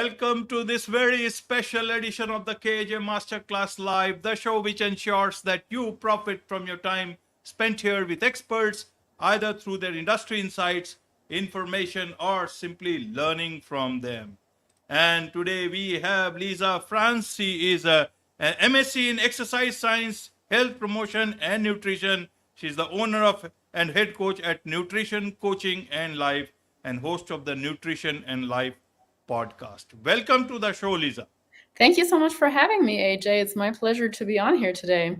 Welcome to this very special edition of the KJ Masterclass Live, the show which ensures that you profit from your time spent here with experts, either through their industry insights, information, or simply learning from them. And today we have Lisa Franz. She is an MSc in exercise science, health promotion, and nutrition. She's the owner of and head coach at Nutrition Coaching and Life and host of the Nutrition and Life podcast. Welcome to the show, Lisa. Thank you so much for having me, AJ. It's my pleasure to be on here today.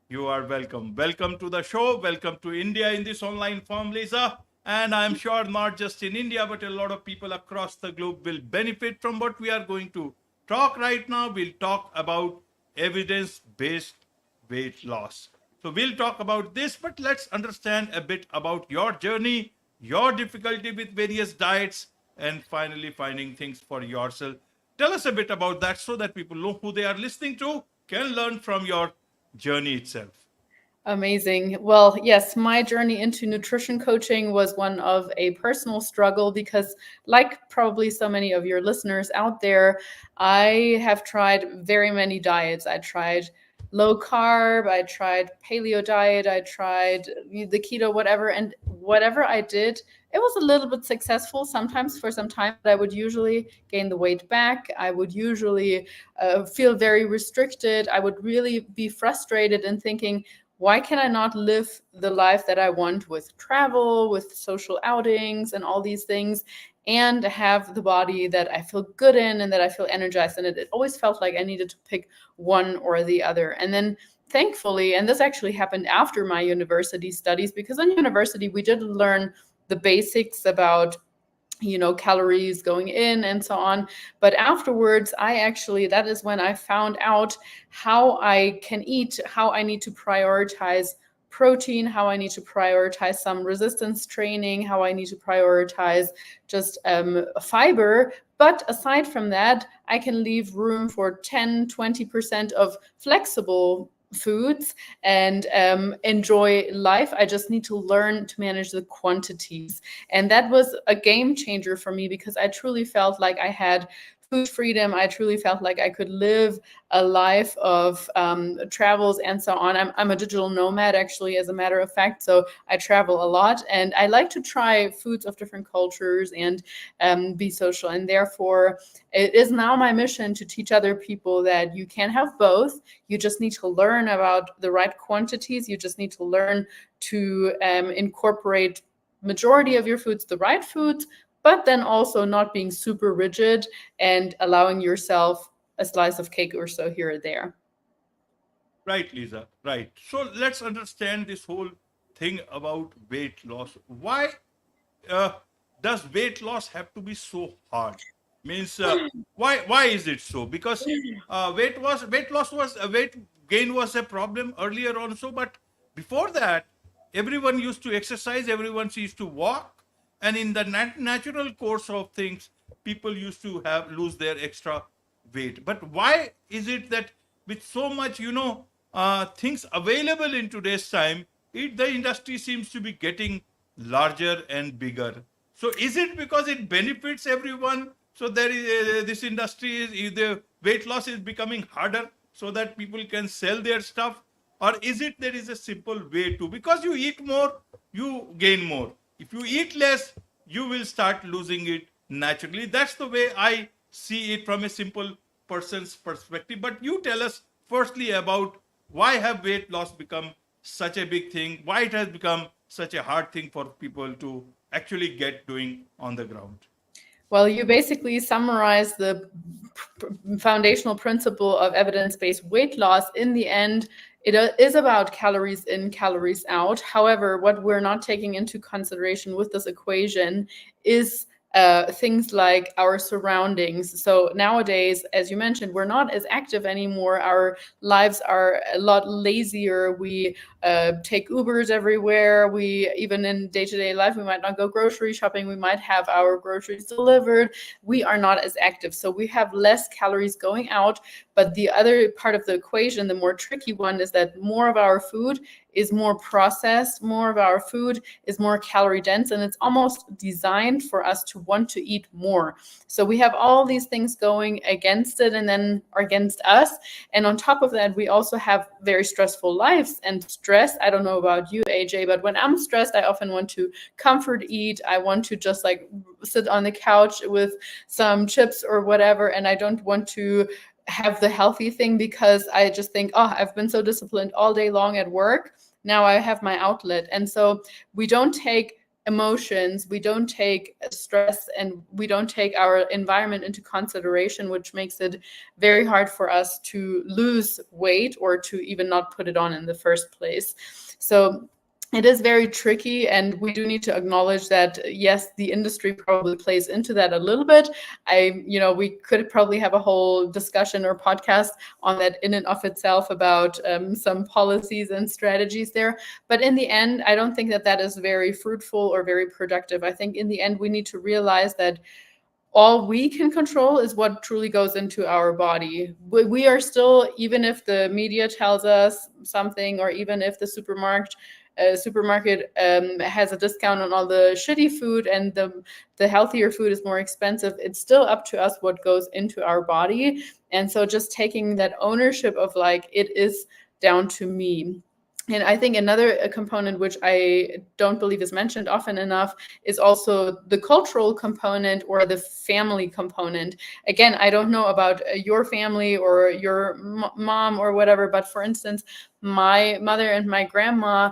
You are welcome. Welcome to the show. Welcome to India in this online form, Lisa. And I'm sure not just in India, but a lot of people across the globe will benefit from what we are going to talk right now. We'll talk about evidence-based weight loss. So we'll talk about this, but let's understand a bit about your journey, your difficulty with various diets, and finally finding things for yourself. Tell us a bit about that so that people know who they are listening to, can learn from your journey itself. Amazing. Well, yes, my journey into nutrition coaching was one of a personal struggle because, like probably so many of your listeners out there, I have tried very many diets. I tried low carb, I tried paleo diet, I tried the keto, whatever. And whatever I did, it was a little bit successful sometimes for some time, but I would usually gain the weight back. I would usually feel very restricted. I would really be frustrated and thinking, why can I not live the life that I want with travel, with social outings and all these things, and have the body that I feel good in and that I feel energized in it? It always felt like I needed to pick one or the other. And then thankfully, and this actually happened after my university studies, because in university we did learn the basics about calories going in and so on. But afterwards, that is when I found out how I can eat, how I need to prioritize protein, how I need to prioritize some resistance training, how I need to prioritize just fiber. But aside from that, I can leave room for 10, 20% of flexible foods and enjoy life. I just need to learn to manage the quantities. And that was a game changer for me because I truly felt like I had food freedom. I truly felt like I could live a life of travels and so on. I'm a digital nomad, actually, as a matter of fact. So I travel a lot and I like to try foods of different cultures and be social. And therefore, it is now my mission to teach other people that you can have both. You just need to learn about the right quantities. You just need to learn to incorporate majority of your foods, the right foods, but then also not being super rigid and allowing yourself a slice of cake or so here or there. Right, Lisa. Right. So let's understand this whole thing about weight loss. Why uh, does weight loss have to be so hard? Means why is it so? Because weight gain was a problem earlier also, but before that, everyone used to exercise, everyone used to walk, and in the natural course of things, people used to have lose their extra weight. But why is it that with so much things available in today's time, the industry seems to be getting larger and bigger? So is it because it benefits everyone? So there is this industry is the weight loss is becoming harder so that people can sell their stuff, or is it there is a simple way to, because you eat more, you gain more. If you eat less, you will start losing it naturally. That's the way I see it from a simple person's perspective. But you tell us firstly about why have weight loss become such a big thing? Why it has become such a hard thing for people to actually get doing on the ground? Well, you basically summarize the foundational principle of evidence-based weight loss. In the end, it is about calories in, calories out. However, what we're not taking into consideration with this equation is things like our surroundings. So nowadays, as you mentioned, we're not as active anymore. Our lives are a lot lazier. We take Ubers everywhere. We, even in day-to-day life, we might not go grocery shopping. We might have our groceries delivered. We are not as active. So we have less calories going out, But the other part of the equation, the more tricky one, is that more of our food is more processed, more of our food is more calorie dense, and it's almost designed for us to want to eat more. So we have all these things going against it and then against us. And on top of that, we also have very stressful lives and stress. I don't know about you, AJ, but when I'm stressed, I often want to comfort eat. I want to just like sit on the couch with some chips or whatever, and I don't want to have the healthy thing because I just think, oh, I've been so disciplined all day long at work. Now I have my outlet. And so we don't take emotions, we don't take stress, and we don't take our environment into consideration, which makes it very hard for us to lose weight or to even not put it on in the first place. So it is very tricky, and we do need to acknowledge that, yes, the industry probably plays into that a little bit. We could probably have a whole discussion or podcast on that in and of itself about some policies and strategies there. But in the end, I don't think that that is very fruitful or very productive. I think in the end, we need to realize that all we can control is what truly goes into our body. We are still, even if the media tells us something, or even if the supermarket has a discount on all the shitty food and the healthier food is more expensive, it's still up to us what goes into our body. And so just taking that ownership of like, it is down to me. And I think another component, which I don't believe is mentioned often enough, is also the cultural component or the family component. Again, I don't know about your family or your mom or whatever, but for instance, my mother and my grandma,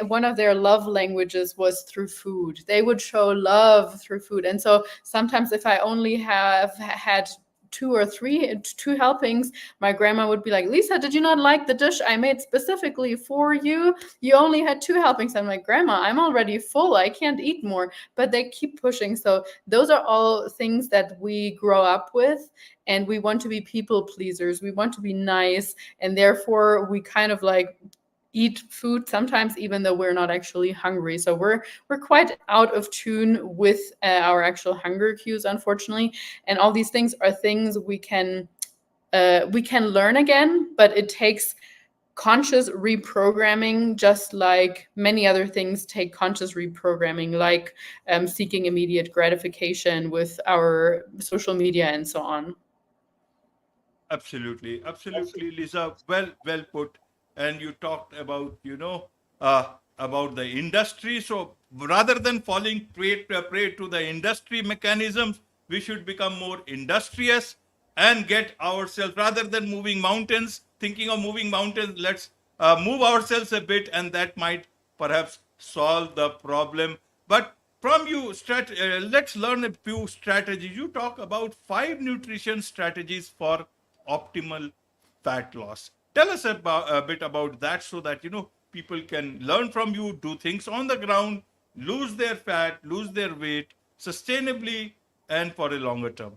one of their love languages was through food. They would show love through food. And so sometimes if I only have had two helpings, my grandma would be like, Lisa, did you not like the dish I made specifically for you? You only had 2 helpings. I'm like, Grandma, I'm already full, I can't eat more. But they keep pushing. So those are all things that we grow up with, and we want to be people pleasers, we want to be nice, and therefore we kind of like eat food sometimes even though we're not actually hungry. So we're quite out of tune with our actual hunger cues, unfortunately. And all these things are things we can learn again, but it takes conscious reprogramming, just like many other things take conscious reprogramming, like seeking immediate gratification with our social media and so on. Absolutely, absolutely, Lisa. Well put. And you talked about, about the industry. So rather than falling prey to the industry mechanisms, we should become more industrious and get ourselves, rather than moving mountains, thinking of moving mountains, let's move ourselves a bit, and that might perhaps solve the problem. But from you, let's learn a few strategies. You talk about 5 nutrition strategies for optimal fat loss. Tell us a bit about that, so that people can learn from you, do things on the ground, lose their fat, lose their weight sustainably and for a longer term.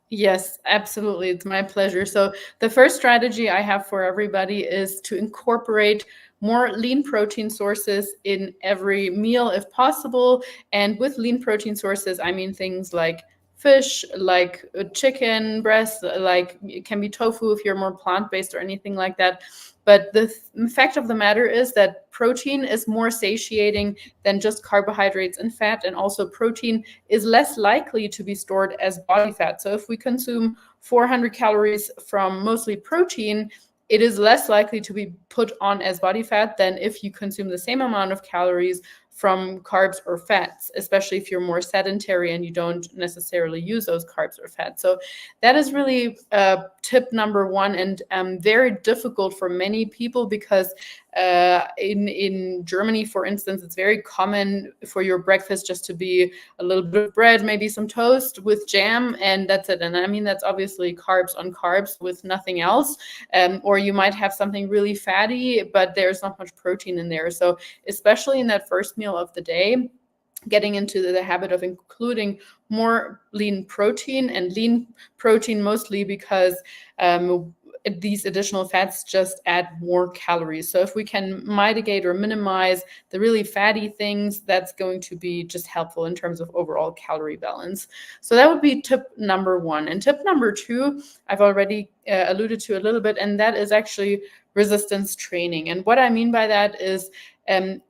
Yes, absolutely. It's my pleasure. So the first strategy I have for everybody is to incorporate more lean protein sources in every meal if possible. And with lean protein sources, I mean things like fish, like chicken breast, like it can be tofu if you're more plant-based or anything like that. But the fact of the matter is that protein is more satiating than just carbohydrates and fat. And also protein is less likely to be stored as body fat. So if we consume 400 calories from mostly protein, it is less likely to be put on as body fat than if you consume the same amount of calories from carbs or fats, especially if you're more sedentary and you don't necessarily use those carbs or fats. So that is really tip number 1, and very difficult for many people, because in Germany, for instance, it's very common for your breakfast just to be a little bit of bread, maybe some toast with jam, and that's it. And I mean, that's obviously carbs on carbs with nothing else. Or you might have something really fatty, but there's not much protein in there. So especially in that first meal of the day, getting into the habit of including more lean protein, and lean protein mostly because these additional fats just add more calories. So if we can mitigate or minimize the really fatty things, that's going to be just helpful in terms of overall calorie balance. So that would be tip number 1. And tip number 2, I've already alluded to a little bit, and that is actually resistance training. And what I mean by that is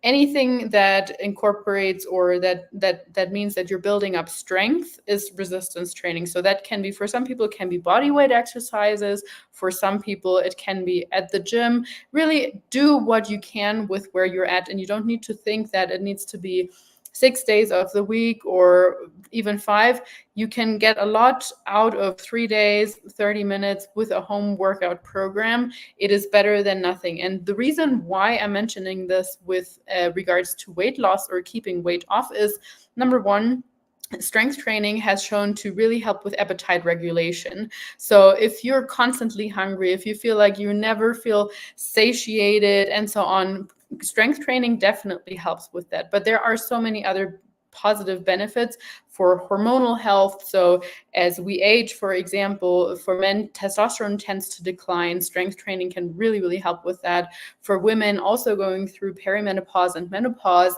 anything that incorporates or that means that you're building up strength is resistance training. So that can be, for some people, it can be body weight exercises. For some people, it can be at the gym. Really do what you can with where you're at, and you don't need to think that it needs to be 6 days of the week or even 5. You can get a lot out of 3 days, 30 minutes with a home workout program. It is better than nothing. And the reason why I'm mentioning this with regards to weight loss or keeping weight off is, number 1, strength training has shown to really help with appetite regulation. So if you're constantly hungry, if you feel like you never feel satiated and so on, strength training definitely helps with that. But there are so many other positive benefits for hormonal health. So as we age, for example, for men, testosterone tends to decline. Strength training can really, really help with that. For women also going through perimenopause and menopause,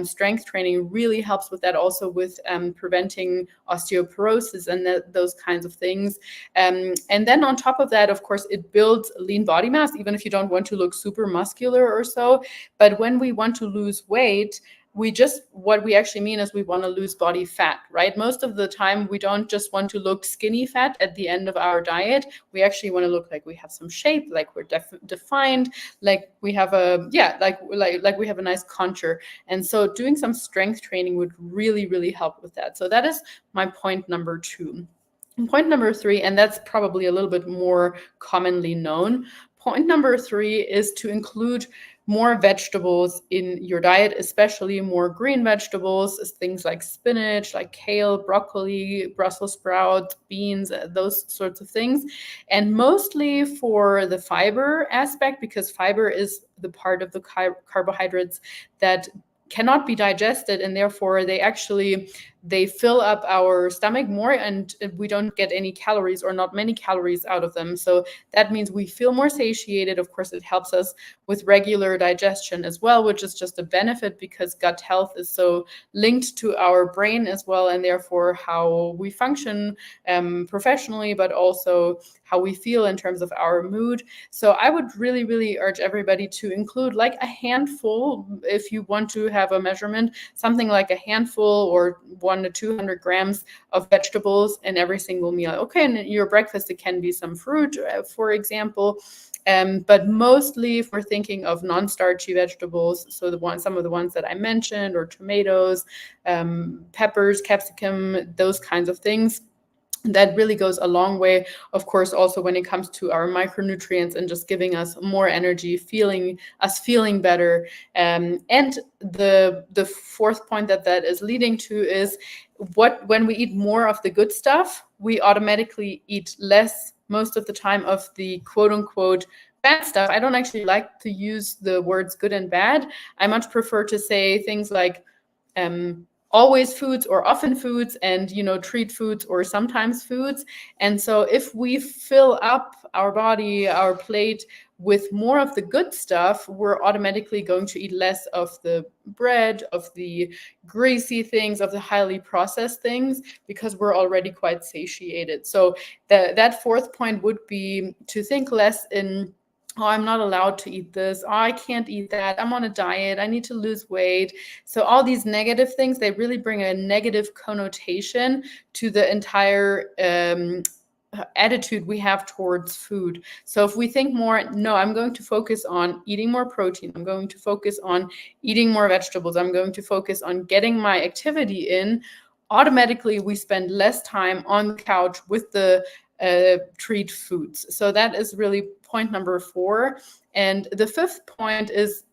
strength training really helps with that, also with preventing osteoporosis and those kinds of things. And then on top of that, of course, it builds lean body mass, even if you don't want to look super muscular or so. But when we want to lose weight, what we actually mean is we want to lose body fat, right? Most of the time, we don't just want to look skinny fat at the end of our diet. We actually want to look like we have some shape, like we're defined, like we have like we have a nice contour. And so doing some strength training would really, really help with that. So that is my point number 2. And point number 3, and that's probably a little bit more commonly known. Point number 3 is to include more vegetables in your diet, especially more green vegetables, things like spinach, like kale, broccoli, Brussels sprouts, beans, those sorts of things. And mostly for the fiber aspect, because fiber is the part of the carbohydrates that cannot be digested, and therefore they fill up our stomach more, and we don't get any calories or not many calories out of them. So that means we feel more satiated. Of course, it helps us with regular digestion as well, which is just a benefit because gut health is so linked to our brain as well, and therefore how we function professionally, but also how we feel in terms of our mood. So I would really, really urge everybody to include like a handful, if you want to have a measurement, something like a handful or 100 to 200 grams of vegetables in every single meal. Okay, and in your breakfast, it can be some fruit, for example. But mostly if we're thinking of non-starchy vegetables, so some of the ones that I mentioned, or tomatoes, peppers, capsicum, those kinds of things, that really goes a long way, of course, also when it comes to our micronutrients and just giving us more energy, feeling better. And the fourth point that is leading to is when we eat more of the good stuff, we automatically eat less most of the time of the quote unquote bad stuff. I don't actually like to use the words good and bad. I much prefer to say things like always foods or often foods, and treat foods or sometimes foods. And so if we fill up our body, our plate, with more of the good stuff, we're automatically going to eat less of the bread, of the greasy things, of the highly processed things, because we're already quite satiated. So that fourth point would be to think less in, oh, I'm not allowed to eat this. Oh, I can't eat that. I'm on a diet. I need to lose weight. So all these negative things, they really bring a negative connotation to the entire attitude we have towards food. So if we think more, no, I'm going to focus on eating more protein. I'm going to focus on eating more vegetables. I'm going to focus on getting my activity in. Automatically, we spend less time on the couch with the treat foods. So that is really point number 4. And the 5th point is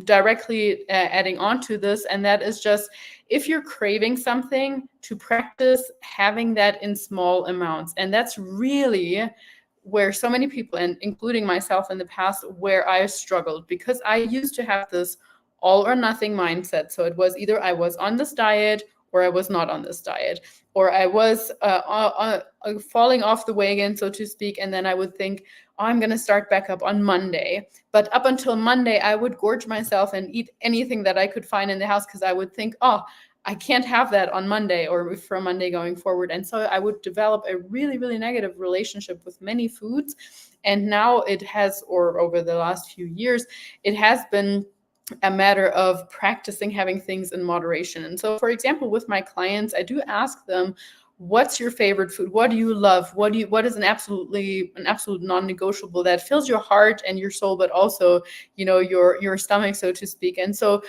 directly adding on to this, and that is just, if you're craving something, to practice having that in small amounts. And that's really where so many people, and including myself in the past, where I struggled, because I used to have this all or nothing mindset. So it was either I was on this diet or I was not on this diet, or I was falling off the wagon, so to speak. And then I would think, I'm going to start back up on Monday. But up until Monday, I would gorge myself and eat anything that I could find in the house because I would think, oh, I can't have that on Monday or from Monday going forward. And so I would develop a really, really negative relationship with many foods. And now it has, or over the last few years, it has been a matter of practicing having things in moderation. And so, for example, with my clients, I do ask them, what's your favorite food? What do you love? What is an absolute non-negotiable that fills your heart and your soul, but also, your stomach, so to speak. And so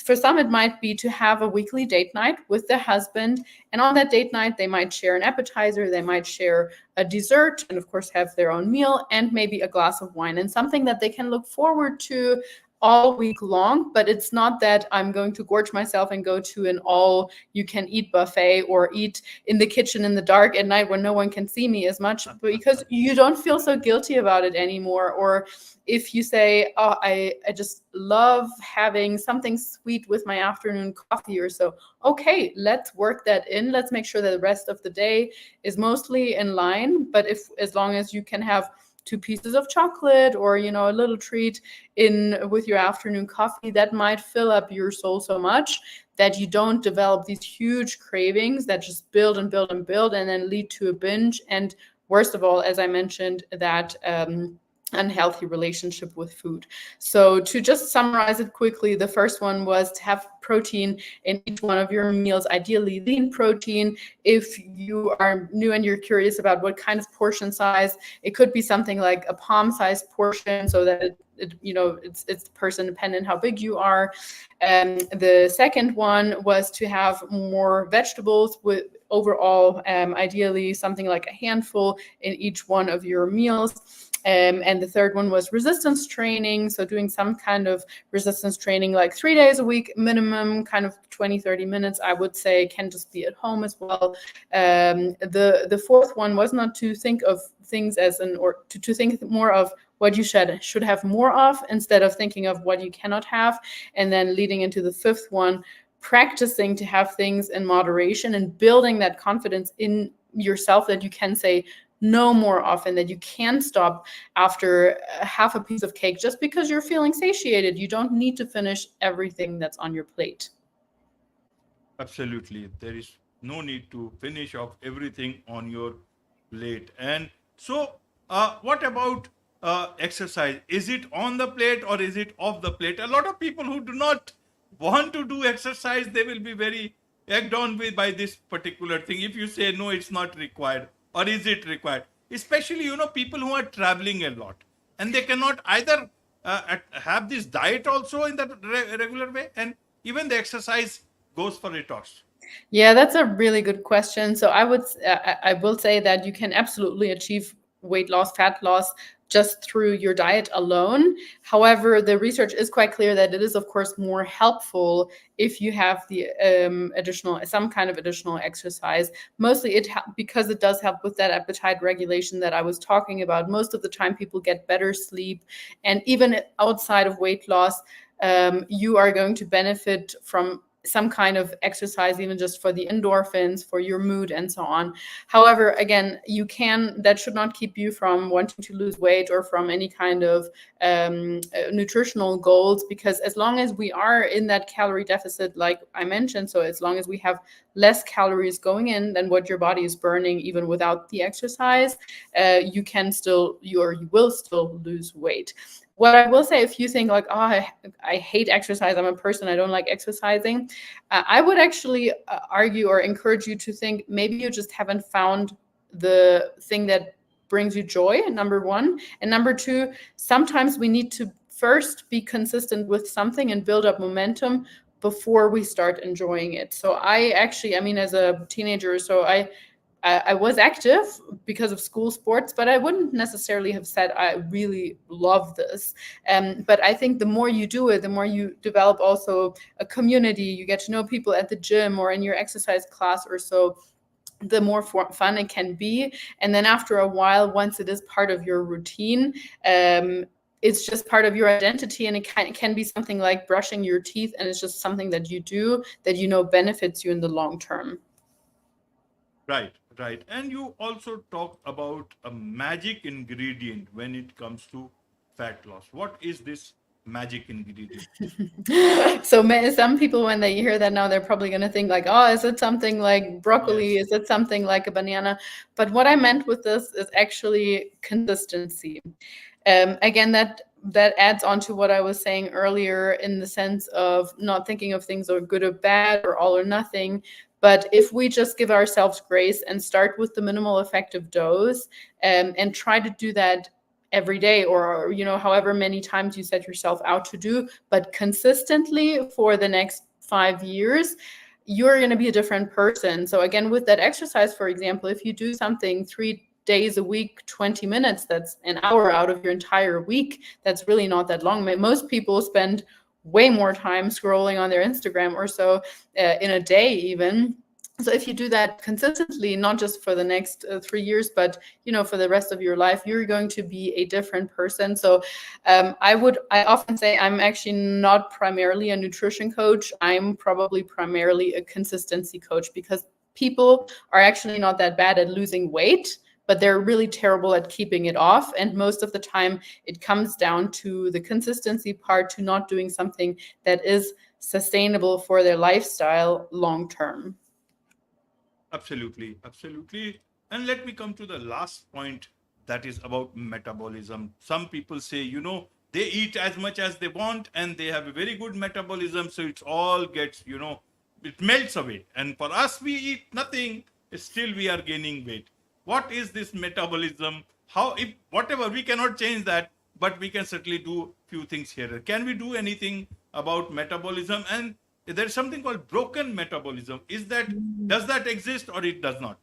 for some, it might be to have a weekly date night with the husband. And on that date night, they might share an appetizer, they might share a dessert, and of course have their own meal and maybe a glass of wine, and something that they can look forward to all week long. But it's not that I'm going to gorge myself and go to an all you can eat buffet or eat in the kitchen in the dark at night when no one can see me as much, because you don't feel so guilty about it anymore. Or if you say, oh, I just love having something sweet with my afternoon coffee or so, okay, let's work that in. Let's make sure that the rest of the day is mostly in line. But as long as you can have 2 pieces of chocolate or, a little treat in with your afternoon coffee, that might fill up your soul so much that you don't develop these huge cravings that just build and build and build and then lead to a binge. And worst of all, as I mentioned, that unhealthy relationship with food. So to just summarize it quickly, the first one was to have protein in each one of your meals, ideally lean protein. If you are new and you're curious about what kind of portion size, it could be something like a palm-sized portion, so that it's person dependent how big you are. The second one was to have more vegetables with overall, ideally something like a handful in each one of your meals. And the third one was resistance training. So doing some kind of resistance training, like 3 days a week minimum, kind of 20-30 minutes, I would say, can just be at home as well. The fourth one was not to think of things as to think more of what you should have more of instead of thinking of what you cannot have. And then leading into the fifth one, practicing to have things in moderation and building that confidence in yourself that you can say no more often, that you can stop after half a piece of cake just because you're feeling satiated. You don't need to finish everything that's on your plate. Absolutely. There is no need to finish off everything on your plate. And so, what about exercise? Is it on the plate or is it off the plate? A lot of people who do not want to do exercise, they will be very egged on by this particular thing. If you say, no, it's not required, or is it required? Especially, people who are traveling a lot and they cannot either have this diet also in that regular way, and even the exercise goes for a toss. Yeah, that's a really good question. So I will say that you can absolutely achieve weight loss, fat loss, just through your diet alone. However, the research is quite clear that it is, of course, more helpful if you have the some kind of additional exercise. Mostly because it does help with that appetite regulation that I was talking about. Most of the time, people get better sleep, and even outside of weight loss, you are going to benefit from some kind of exercise, even just for the endorphins, for your mood, and so on. However, again, that should not keep you from wanting to lose weight or from any kind of nutritional goals, because as long as we are in that calorie deficit, like I mentioned, so as long as we have less calories going in than what your body is burning, even without the exercise, you will still lose weight. What I will say, if you think like, oh, I hate exercise, I'm a person, I don't like exercising, I would actually argue or encourage you to think maybe you just haven't found the thing that brings you joy, number one. And number two, sometimes we need to first be consistent with something and build up momentum before we start enjoying it. So as a teenager, I was active because of school sports, but I wouldn't necessarily have said I really love this. But I think the more you do it, the more you develop also a community. You get to know people at the gym or in your exercise class or so, the more fun it can be. And then after a while, once it is part of your routine, it's just part of your identity, and it can be something like brushing your teeth, and it's just something that you do that benefits you in the long term. Right, right. And you also talk about a magic ingredient when it comes to fat loss. What is this magic ingredient? So some people, when they hear that now, they're probably going to think like, oh, is it something like broccoli? Yes. Is it something like a banana? But what I meant with this is actually consistency. Again, that adds on to what I was saying earlier in the sense of not thinking of things are good or bad or all or nothing. But if we just give ourselves grace and start with the minimal effective dose, and try to do that every day, or however many times you set yourself out to do, but consistently for the next 5 years, you're going to be a different person. So again, with that exercise, for example, if you do something 3 days a week, 20 minutes, that's an hour out of your entire week. That's really not that long. Most people spend way more time scrolling on their Instagram or so in a day even. So if you do that consistently, not just for the next 3 years, but for the rest of your life, you're going to be a different person. So I often say I'm actually not primarily a nutrition coach. I'm probably primarily a consistency coach, because people are actually not that bad at losing weight, but they're really terrible at keeping it off. And most of the time it comes down to the consistency part, to not doing something that is sustainable for their lifestyle long term. Absolutely, absolutely. And let me come to the last point, that is about metabolism. Some people say, they eat as much as they want and they have a very good metabolism, so it all gets, it melts away. And for us, we eat nothing, still we are gaining weight. What is this metabolism? How, if whatever, we cannot change that, but we can certainly do few things here. Can we do anything about metabolism? And there's something called broken metabolism. Does that exist or it does not?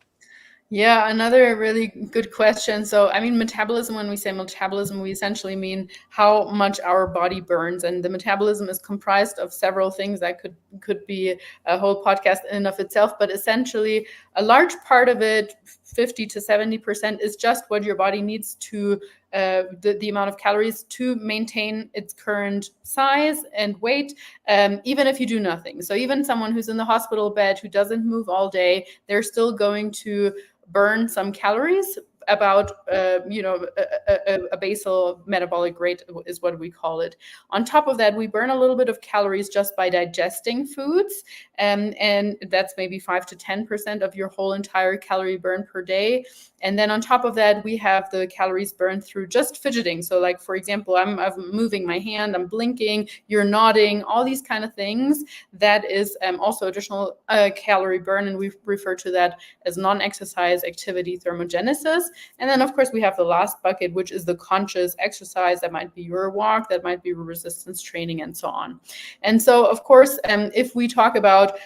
Yeah, another really good question. So, I mean, metabolism, when we say metabolism, we essentially mean how much our body burns. And the metabolism is comprised of several things that could be a whole podcast in and of itself. But essentially, a large part of it, 50 to 70%, is just what your body needs to the amount of calories to maintain its current size and weight, even if you do nothing. So even someone who's in the hospital bed, who doesn't move all day, they're still going to burn some calories. About a basal metabolic rate is what we call it. On top of that, we burn a little bit of calories just by digesting foods, and that's maybe 5 to 10% of your whole entire calorie burn per day. And then on top of that, we have the calories burned through just fidgeting. So like, for example, I'm moving my hand, I'm blinking, you're nodding, all these kind of things. That is also additional calorie burn, and we refer to that as non-exercise activity thermogenesis. And then, of course, we have the last bucket, which is the conscious exercise. That might be your walk, that might be resistance training, and so on. And so, of course, if we talk about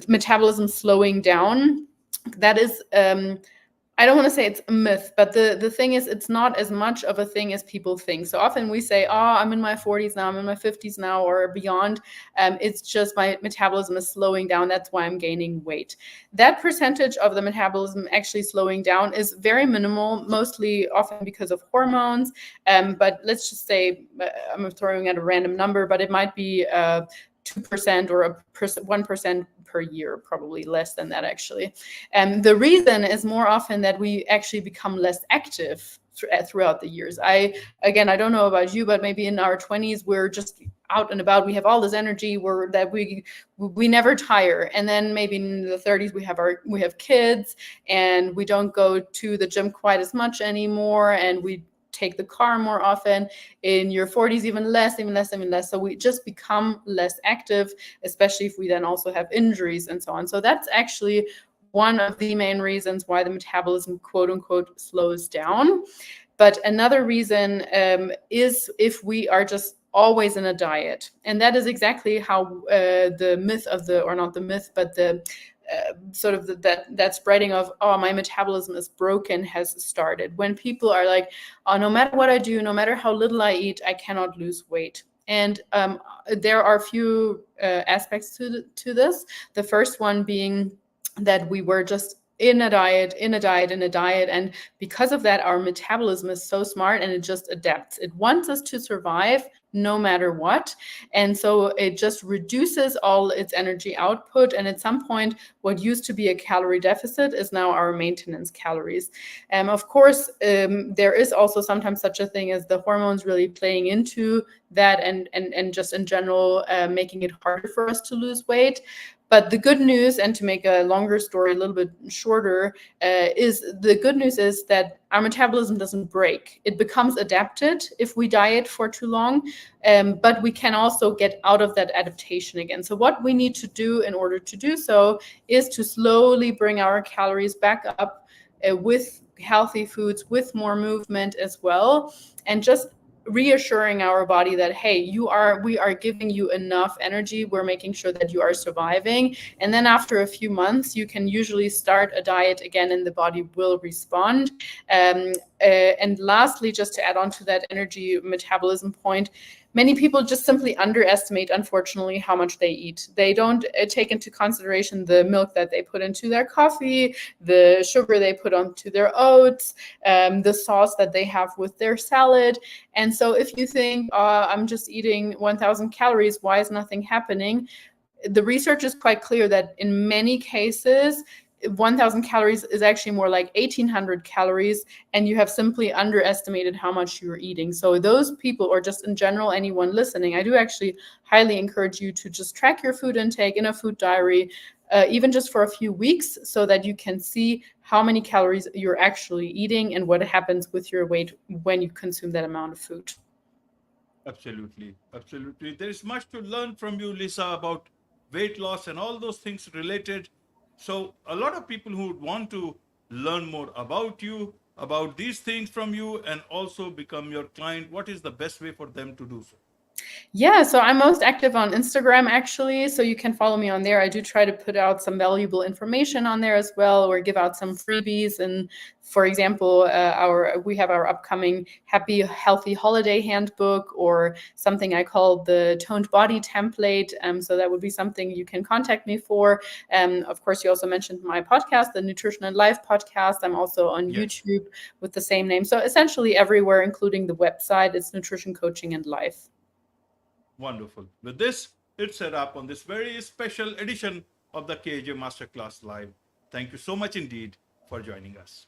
metabolism slowing down, that is I don't want to say it's a myth, but the thing is, it's not as much of a thing as people think. So often we say, oh, I'm in my 40s now, I'm in my 50s now, or beyond. It's just my metabolism is slowing down. That's why I'm gaining weight. That percentage of the metabolism actually slowing down is very minimal, mostly often because of hormones. But let's just say, I'm throwing out a random number, but it might be 2% or 1% per year, probably less than that actually. And the reason is more often that we actually become less active throughout the years. I don't know about you, but maybe in our 20s we're just out and about. We have all this energy. We never tire. And then maybe in the 30s we have kids, and we don't go to the gym quite as much anymore, and we take the car more often. In your 40s, even less. So we just become less active, especially if we then also have injuries and so on. So that's actually one of the main reasons why the metabolism, quote unquote, slows down. But another reason is if we are just always in a diet. And that is exactly how the myth of or not the myth, but the sort of that spreading of, oh, my metabolism is broken has started. When people are like, oh, no matter what I do, no matter how little I eat, I cannot lose weight. And there are a few aspects to this. The first one being that we were just in a diet. And because of that, our metabolism is so smart, and it just adapts. It wants us to survive, no matter what. And so it just reduces all its energy output. And at some point, what used to be a calorie deficit is now our maintenance calories. Of course, there is also sometimes such a thing as the hormones really playing into that, and just in general making it harder for us to lose weight. But the good news, and to make a longer story a little bit shorter, is the good news is that our metabolism doesn't break. It becomes adapted if we diet for too long, but we can also get out of that adaptation again. So what we need to do in order to do so is to slowly bring our calories back up with healthy foods, with more movement as well, and just reassuring our body that, hey, we are giving you enough energy, we're making sure that you are surviving. And then after a few months, you can usually start a diet again and the body will respond. And lastly, just to add on to that energy metabolism point, many people just simply underestimate, unfortunately, how much they eat. They don't take into consideration the milk that they put into their coffee, the sugar they put onto their oats, the sauce that they have with their salad. And so if you think, I'm just eating 1,000 calories, why is nothing happening? The research is quite clear that in many cases, 1,000 calories is actually more like 1,800 calories, and you have simply underestimated how much you're eating. So those people, or just in general, anyone listening, I do actually highly encourage you to just track your food intake in a food diary, even just for a few weeks, so that you can see how many calories you're actually eating and what happens with your weight when you consume that amount of food. Absolutely. Absolutely. There is much to learn from you, Lisa, about weight loss and all those things related. So, a lot of people who would want to learn more about you, about these things from you, and also become your client, what is the best way for them to do so? Yeah, so I'm most active on Instagram, actually. So you can follow me on there. I do try to put out some valuable information on there as well, or give out some freebies. And for example, we have our upcoming Happy Healthy Holiday Handbook, or something I call the Toned Body Template. So that would be something you can contact me for. Of course, you also mentioned my podcast, the Nutrition and Life podcast. I'm also on Yes. YouTube with the same name. So essentially everywhere, including the website, it's Nutrition Coaching and Life. Wonderful. With this, it's a wrap on this very special edition of the KJ Masterclass Live. Thank you so much indeed for joining us.